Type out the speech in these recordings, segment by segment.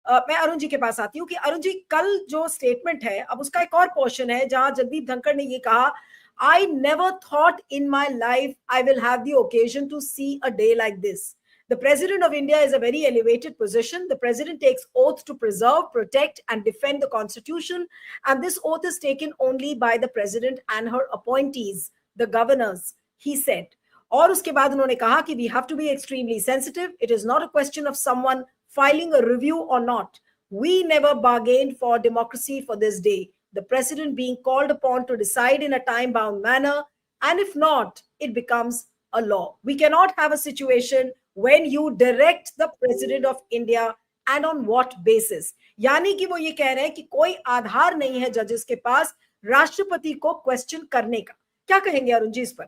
मैं अरुण जी के पास आती हूँ कि अरुण जी, कल जो स्टेटमेंट है, अब उसका एक और पोर्शन है जहां जगदीप धनखड़ ने ये कहा, I never thought in my life I will have the occasion to see a day like this. The President of India is a very elevated position. The President takes oath to preserve, protect, and defend the Constitution. And this oath is taken only by the President and her appointees, the governors, he said. और उसके बाद उन्होंने कहा कि we have to be extremely sensitive. It is not a question of someone filing a review or not. We never bargained for democracy for this day. The President being called upon to decide in a time-bound manner. And if not, it becomes a law. We cannot have a situation when you direct the President of India and on what basis. यानी कि वो ये कह रहे हैं कि कोई आधार नहीं है जजेस के पास राष्ट्रपति को क्वेश्चन करने का. क्या कहेंगे अरुण जी इस पर?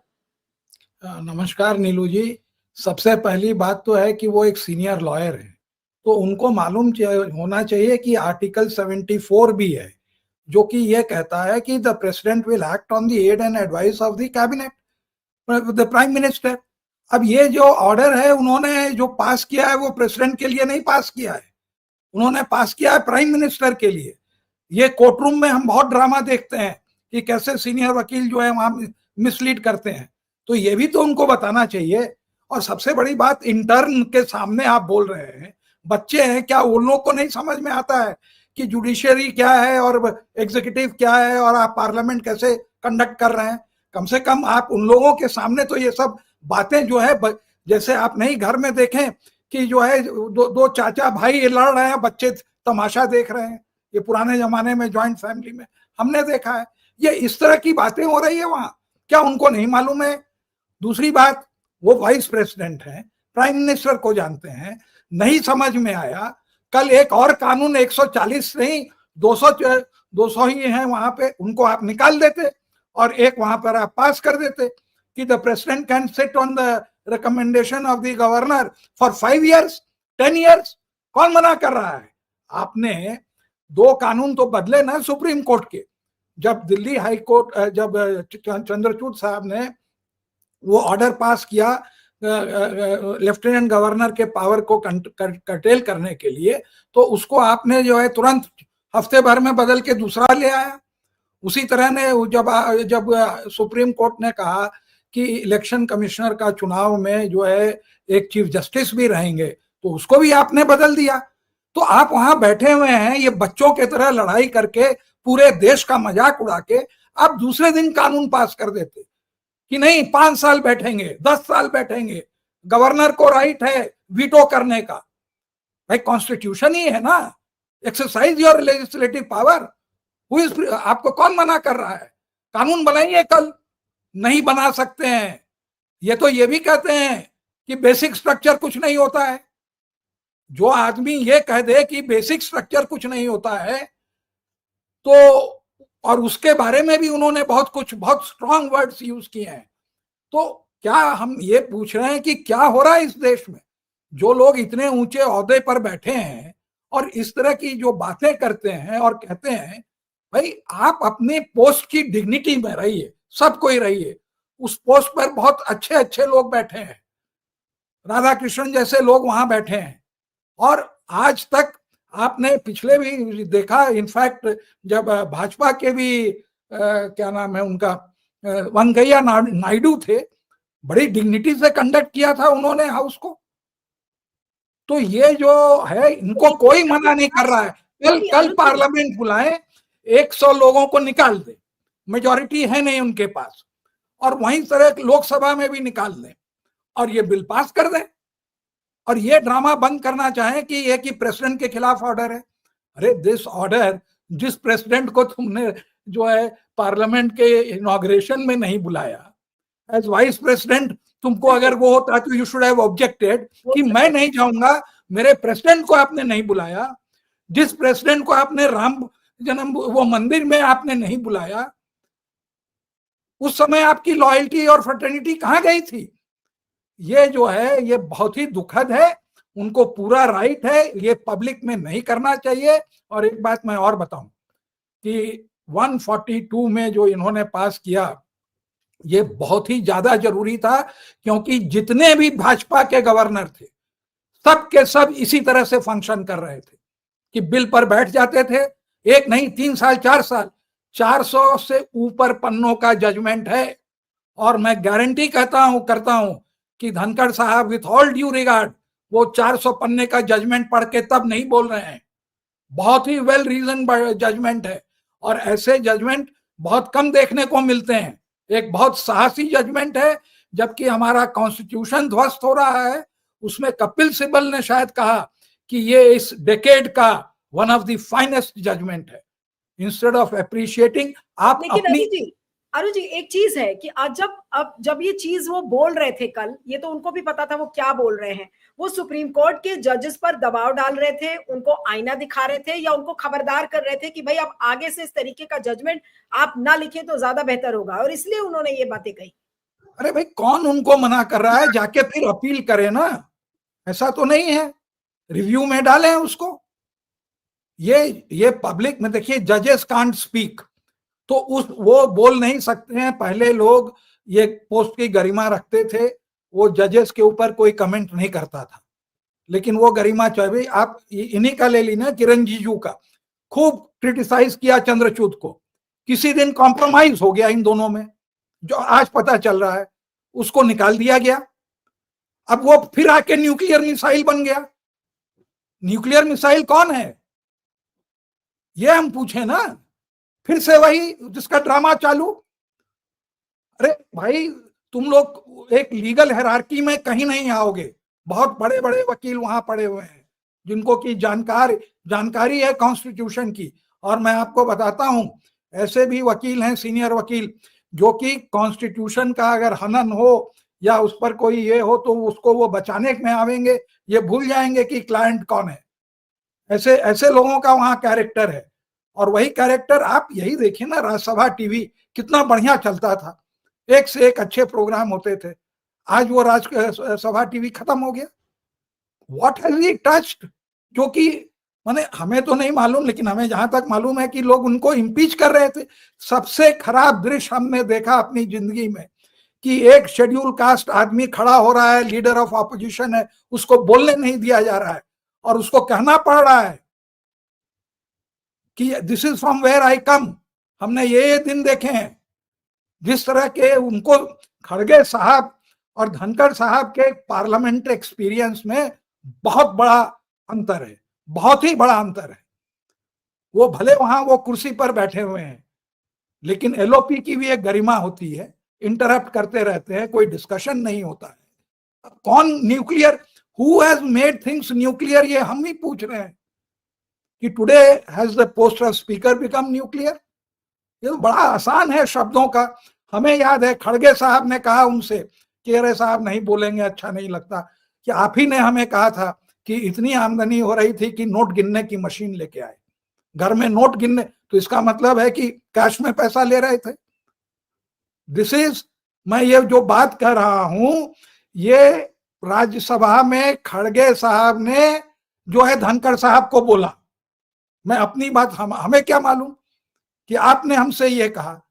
नमस्कार नीलू जी. सबसे पहली बात तो है कि वो एक सीनियर लॉयर है, तो उनको मालूम होना चाहिए कि आर्टिकल 74 भी है जो कि यह कहता है कि the president will act on the aid and advice of the cabinet, the prime minister. अब ये जो ऑर्डर है उन्होंने जो पास किया है वो प्रेसिडेंट के लिए नहीं पास किया है, उन्होंने पास किया है प्राइम मिनिस्टर के लिए. ये कोर्ट रूम में हम बहुत ड्रामा देखते हैं कि कैसे सीनियर वकील जो है वहां मिसलीड करते हैं, तो ये भी तो उनको बताना चाहिए. और सबसे बड़ी बात, इंटर्न के सामने आप बोल रहे हैं, बच्चे हैं क्या, उन लोगों को नहीं समझ में आता है कि जुडिशरी क्या है और एग्जीक्यूटिव क्या है और आप पार्लियामेंट कैसे कंडक्ट कर रहे हैं. कम से कम आप उन लोगों के सामने तो ये सब बातें जो है, जैसे आप नहीं घर में देखें कि जो है दो चाचा भाई लड़ रहे हैं, बच्चे तमाशा देख रहे हैं. ये पुराने जमाने में जॉइंट फैमिली में हमने देखा है. ये इस तरह की बातें हो रही है वहां, क्या उनको नहीं मालूम है? दूसरी बात, वो वाइस प्रेसिडेंट हैं, प्राइम मिनिस्टर को जानते हैं, नहीं समझ में आया. कल एक और कानून 140 नहीं 200 ही हैं वहां पे, उनको आप निकाल देते और एक वहां पर आप पास कर देते कि the president can sit on the recommendation of the governor for 5 years 10 years. कौन मना कर रहा है? आपने 2 कानून तो बदले ना सुप्रीम कोर्ट के. जब दिल्ली हाई कोर्ट, जब चंद्रचूड़ साहब ने वो ऑर्डर पास किया लेफ्टिनेंट गवर्नर के पावर को कर्टेल करने के लिए, तो उसको आपने जो है तुरंत हफ्ते भर में बदल के दूसरा ले आया. उसी तरह ने जब सुप्रीम कोर्ट ने कहा कि इलेक्शन कमिश्नर का चुनाव में जो है एक चीफ जस्टिस भी रहेंगे, तो उसको भी आपने बदल दिया. तो आप वहां बैठे हुए हैं ये बच्चों की तरह लड़ाई करके, पूरे देश का मजाक उड़ा के आप दूसरे दिन कानून पास कर देते कि नहीं 5 साल बैठेंगे, 10 साल बैठेंगे, गवर्नर को राइट है वीटो करने का. भाई कॉन्स्टिट्यूशन ही है ना, एक्सरसाइज योर लेजिस्लेटिव पावर. आपको कौन मना कर रहा है? कानून बनाइए. कल नहीं बना सकते हैं. ये तो ये भी कहते हैं कि बेसिक स्ट्रक्चर कुछ नहीं होता है. जो आदमी ये कह दे कि बेसिक स्ट्रक्चर कुछ नहीं होता है, तो और उसके बारे में भी उन्होंने बहुत स्ट्रांग वर्ड्स यूज किए हैं. तो क्या हम ये पूछ रहे हैं कि क्या हो रहा है इस देश में? जो लोग इतने ऊंचे ओहदे पर बैठे हैं और इस तरह की जो बातें करते हैं और कहते हैं, भाई आप अपने पोस्ट की डिग्निटी में रहिए, सब कोई रहिए. उस पोस्ट पर बहुत अच्छे अच्छे लोग बैठे हैं, राधा कृष्णन जैसे लोग वहां बैठे हैं. और आज तक आपने पिछले भी देखा, इनफैक्ट जब भाजपा के भी क्या नाम है उनका, वेंकैया नायडू थे, बड़ी डिग्निटी से कंडक्ट किया था उन्होंने हाउस को. तो ये जो है इनको कोई मना नहीं कर रहा है. कल पार्लियामेंट बुलाए, 100 लोगों को निकाल दे, मेजॉरिटी है नहीं उनके पास, और वहीं तरह लोकसभा में भी निकाल दें और ये बिल पास कर दें. और ये ड्रामा बंद करना चाहें कि ये कि प्रेसिडेंट के खिलाफ ऑर्डर है. अरे दिस ऑर्डर, जिस प्रेसिडेंट को तुमने जो है पार्लियामेंट के इनॉग्रेशन में नहीं बुलाया, एज वाइस प्रेसिडेंट तुमको अगर वो होता तो यू शुड हैव ऑब्जेक्टेड कि मैं नहीं जाऊंगा, मेरे प्रेसिडेंट को आपने नहीं बुलाया. जिस प्रेसिडेंट को आपने राम जन्म वो मंदिर में आपने नहीं बुलाया, उस समय आपकी लॉयल्टी और फ्रेटर्निटी कहां गई थी? ये जो है ये बहुत ही दुखद है. उनको पूरा राइट है, ये पब्लिक में नहीं करना चाहिए. और एक बात मैं और बताऊं कि 142 में जो इन्होंने पास किया, ये बहुत ही ज्यादा जरूरी था, क्योंकि जितने भी भाजपा के गवर्नर थे सब के सब इसी तरह से फंक्शन कर रहे थे कि बिल पर बैठ जाते थे, एक नहीं 3 साल 4 साल, 400 से ऊपर पन्नों का जजमेंट है। और मैं गारंटी करता हूं कि धनखड़ साहब विथ ऑल ड्यू रिगार्ड वो 400 पन्ने का जजमेंट पढ़ के तब नहीं बोल रहे हैं, बहुत ही वेल रीजन जजमेंट है। और ऐसे जजमेंट बहुत कम देखने को मिलते हैं। एक बहुत साहसी जजमेंट है, जबकि हमारा कॉन्स्टिट्यूशन ध्वस्त हो रहा है, उसमें कपिल सिब्बल ने शायद कहा कि ये इस डेकेड का one of the finest judgement है। इंस्टेड ऑफ अप्रिशिएटिंग आप लेकिन अपनी अरुण जी एक चीज है कि आज जब ये चीज वो बोल रहे थे कल, ये तो उनको भी पता था वो क्या बोल रहे हैं। वो सुप्रीम कोर्ट के जजेस पर दबाव डाल रहे थे, उनको आईना दिखा रहे थे, या उनको खबरदार कर रहे थे कि भाई अब आगे से इस तरीके का जजमेंट आप ना लिखें तो ज्यादा बेहतर होगा, और इसलिए उन्होंने ये बातें कही। अरे भाई कौन उनको मना कर रहा है, जाके फिर अपील करे ना, ऐसा तो नहीं है, रिव्यू में डालें उसको। ये पब्लिक में देखिए, जजेस कांट स्पीक, तो वो बोल नहीं सकते हैं। पहले लोग ये पोस्ट की गरिमा रखते थे, वो जजेस के ऊपर कोई कमेंट नहीं करता था, लेकिन वो गरिमा चाहिए। आप इन्हीं का ले ली ना, किरण रिजिजू का खूब क्रिटिसाइज किया चंद्रचूड को, किसी दिन कॉम्प्रोमाइज हो गया इन दोनों में, जो आज पता चल रहा है, उसको निकाल दिया गया। अब वो फिर आके न्यूक्लियर मिसाइल बन गया। न्यूक्लियर मिसाइल कौन है ये हम पूछे ना, फिर से वही जिसका ड्रामा चालू। अरे भाई तुम लोग एक लीगल हायरार्की में कहीं नहीं आओगे। बहुत बड़े बड़े वकील वहां पड़े हुए हैं जिनको की जानकारी है कॉन्स्टिट्यूशन की। और मैं आपको बताता हूं, ऐसे भी वकील हैं, सीनियर वकील, जो कि कॉन्स्टिट्यूशन का अगर हनन हो या उस पर कोई ये हो तो उसको वो बचाने में आवेंगे, ये भूल जाएंगे कि क्लाइंट कौन है। ऐसे ऐसे लोगों का वहां कैरेक्टर है। और वही कैरेक्टर आप यही देखिए ना, राज्यसभा टीवी कितना बढ़िया चलता था, एक से एक अच्छे प्रोग्राम होते थे। आज वो राज्यसभा टीवी खत्म हो गया। व्हाट हैज ही टच्ड, जो कि माने हमें तो नहीं मालूम, लेकिन हमें जहां तक मालूम है कि लोग उनको इम्पीच कर रहे थे। सबसे खराब दृश्य हमने देखा अपनी जिंदगी में कि एक शेड्यूल कास्ट आदमी खड़ा हो रहा है, लीडर ऑफ ऑपोजिशन है, उसको बोलने नहीं दिया जा रहा है और उसको कहना पड़ रहा है कि this is from where I come. हमने ये दिन देखे हैं जिस तरह के उनको खड़गे साहब और धनखड़ साहब के पार्लियामेंट एक्सपीरियंस में बहुत बड़ा अंतर है, बहुत ही बड़ा अंतर है। वो भले वहां वो कुर्सी पर बैठे हुए हैं, लेकिन एलओपी की भी एक गरिमा होती है, इंटरप्ट करते रहते हैं, कोई डिस्कशन नहीं होता है। कौन nuclear, who has made things nuclear, ये हम ही पूछ रहे हैं कि today has the post of speaker become nuclear. ये तो बड़ा आसान है शब्दों का। हमें याद है खड़गे साहब ने कहा उनसे कि अरे साहब नहीं बोलेंगे, अच्छा नहीं लगता, कि आप ही ने हमें कहा था कि इतनी आमदनी हो रही थी कि नोट गिनने की मशीन लेके आए घर में, नोट गिनने, तो इसका मतलब है कि कैश में पैसा ले रहे थे। दिस इज, मैं ये जो बात कर रहा हूं, ये राज्यसभा में खड़गे साहब ने जो है धनखड़ साहब को बोला। मैं अपनी बात, हमें क्या मालूम कि आपने हमसे ये कहा।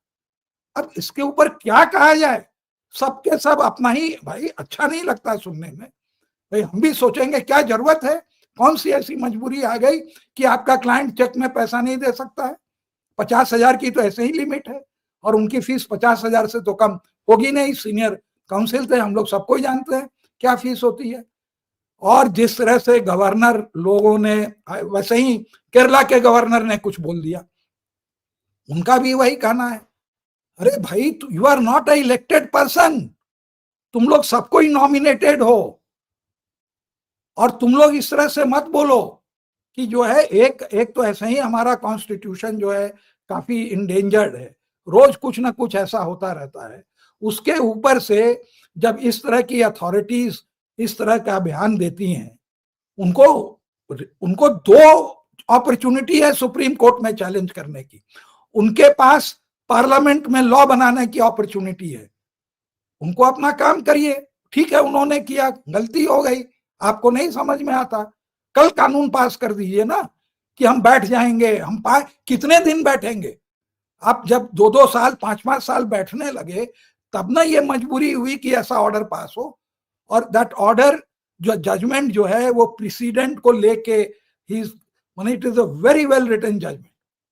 अब इसके ऊपर क्या कहा जाए, सबके सब अपना ही, भाई अच्छा नहीं लगता सुनने में। भाई हम भी सोचेंगे क्या जरूरत है, कौन सी ऐसी मजबूरी आ गई कि आपका क्लाइंट चेक में पैसा नहीं दे सकता है। 50,000 की तो ऐसे ही लिमिट है, और उनकी फीस 50,000 से तो कम होगी नहीं। सीनियर काउंसिल थे, हम लोग सबको जानते हैं क्या फीस होती है। और जिस तरह से गवर्नर लोगों ने, वैसे ही केरला के गवर्नर ने कुछ बोल दिया, उनका भी वही कहना है, अरे भाई you are not a elected person, तुम लोग सबको ही नॉमिनेटेड हो, और तुम लोग इस तरह से मत बोलो कि जो है एक तो ऐसे ही हमारा कॉन्स्टिट्यूशन जो है काफी इंडेंजर्ड है, रोज कुछ ना कुछ ऐसा होता रहता है। उसके ऊपर से जब इस तरह की अथॉरिटीज इस तरह का बयान देती हैं, उनको दो अपॉर्चुनिटी है सुप्रीम कोर्ट में चैलेंज करने की। उनके पास पार्लियामेंट में लॉ बनाने की अपॉर्चुनिटी है, उनको अपना काम करिए। ठीक है, उन्होंने किया, गलती हो गई, आपको नहीं समझ में आता, कल कानून पास कर दीजिए ना कि हम बैठ जाएंगे। हम कितने दिन बैठेंगे? आप जब 2-2 साल 5-5 साल बैठने लगे, तब ना ये मजबूरी हुई कि ऐसा ऑर्डर पास हो। और दैट ऑर्डर, जो जजमेंट जो है वो प्रेसिडेंट को लेके ही माने it is a very well written judgement.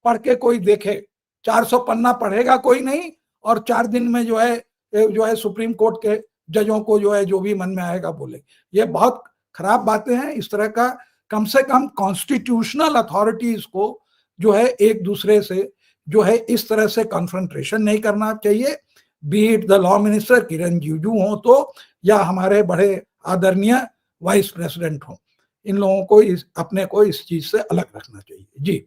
पढ़ के कोई देखे, 400 पन्ना पढ़ेगा कोई नहीं, और 4 दिन में जो है सुप्रीम कोर्ट के जजों को जो है जो भी मन में आएगा बोले। ये बहुत खराब बातें हैं। इस तरह का कम से कम कॉन्स्टिट्यूशनल अथॉरिटीज को जो है एक दूसरे से जो है इस तरह से कॉन्फ्रंट्रेशन नहीं करना चाहिए, be it the law minister Kiran Rijiju हो तो, या हमारे बड़े आदरणीय वाइस प्रेसिडेंट हो। इन लोगों को अपने को इस चीज से अलग रखना चाहिए। जी।